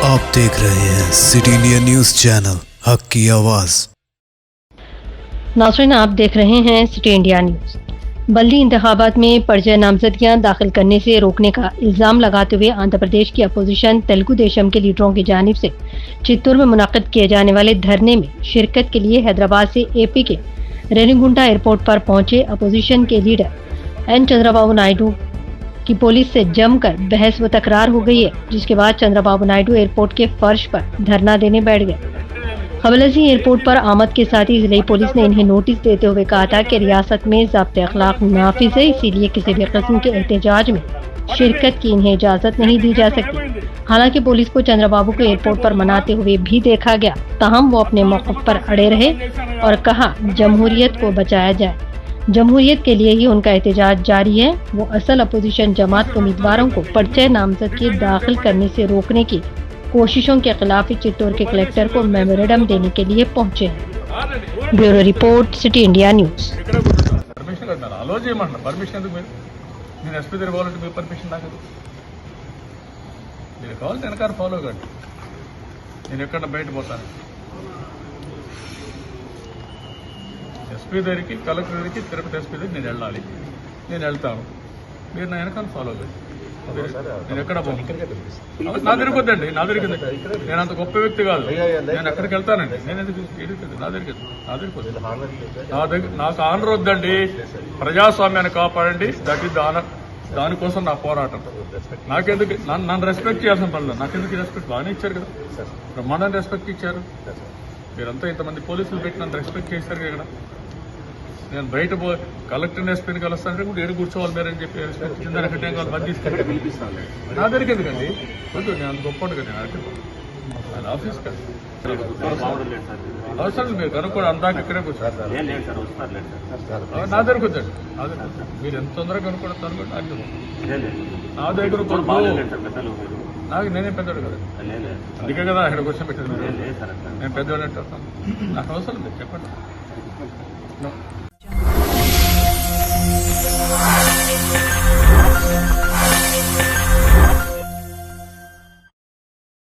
आप देख रहे हैं सिटी इंडिया न्यूज चैनल हक की आवाज। नाज़रीन, आप देख रहे हैं सिटी इंडिया न्यूज। बल्दी इंतखाबात में पर्चे नामजदगियां दाखिल करने से रोकने का इल्जाम लगाते हुए आंध्र प्रदेश की अपोजिशन तेलुगु देशम के लीडरों की जानिब से चित्तूर में मुनक्किद किए जाने वाले धरने में शिरकत के लिए हैदराबाद से एपी के रेणिगुंटा एयरपोर्ट पर पहुंचे अपोजिशन के लीडर एन चंद्रबाबू नायडू की पुलिस से जमकर बहस व तकरार हो गई है, जिसके बाद चंद्रबाबू नायडू एयरपोर्ट के फर्श पर धरना देने बैठ गए। खबलसी एयरपोर्ट पर आमद के साथ ही जिले पुलिस ने इन्हें नोटिस देते हुए कहा था कि रियासत में ज़ब्ते अखलाक नाफिज है, इसीलिए किसी भी किस्म के एहतजाज में शिरकत की इन्हें इजाज़त नहीं दी जा सकती। हालांकि पुलिस को चंद्रबाबू को एयरपोर्ट पर मनाते हुए भी देखा गया, ताहम वो अपने मौक़िफ़ पर अड़े रहे और कहा जमहूरियत को बचाया जाए। जमहूरियत के लिए ही उनका एहतजाज जारी है। वो असल अपोजिशन जमात उम्मीदवारों को पर्चे नामजदगी दाखिल करने से रोकने की कोशिशों के खिलाफ ही चित्तौड़ के कलेक्टर को मेमोरेंडम देने के लिए पहुंचे हैं। Bureau report, city India news. SP దగ్గరికి కలెక్టర్ దగ్గరికి తిరుపతి ఎస్పీ దగ్గరికి నేను వెళ్ళాలి, నేను వెళ్తాను, మీరు నా వెనకాల ఫాలో అవ్వండి. నేను ఎక్కడ నా దగ్గరికి వద్దండి, నా దగ్గరికి నేను అంత గొప్ప వ్యక్తి కాదు, నేను ఎక్కడికి వెళ్తానండి, నేను ఎందుకు నా దగ్గరికి నా దగ్గర నాకు ఆనర్ వద్దండి. ప్రజాస్వామ్యాన్ని కాపాడండి, దట్ ఈస్ ద ఆనర్. దానికోసం నా పోరాటం. నాకెందుకు నన్ను రెస్పెక్ట్ చేయాల్సిన పనులు, నాకెందుకు రెస్పెక్ట్ బాగానే ఇచ్చారు కదా, బ్రహ్మాండాన్ని రెస్పెక్ట్ ఇచ్చారు. మీరంతా ఇంతమంది పోలీసులు పెట్టి నన్ను రెస్పెక్ట్ చేశారు కదా. నేను బయట కలెక్టర్ ఎస్పీని కలుస్తానంటే కూడా ఏడు కూర్చోవాలి మీరని చెప్పి రెస్పెక్ట్ ఇచ్చిన దానికంటే వాళ్ళు బంద్ తీసుకెళ్ళి నా దగ్గరికి ఎందుకండి వద్దు, నేను అంత గొప్ప కదా, నేను ఆఫీస్ కదా అవసరం మీరు కనుక్కోండి, అందాక ఇక్కడే కూర్చోండి, నా దగ్గరకు వద్దండి. మీరు ఎంత తొందరగా కనుక్కోండి అనుకోండి, నా దగ్గర నాకు నేనేం పెద్దవాడు కదా, అందుకే కదా ఇక్కడ క్వశ్చన్ పెట్టాను. నేను పెద్దవాడు అంటే నాకు అవసరం లేదు, చెప్పండి.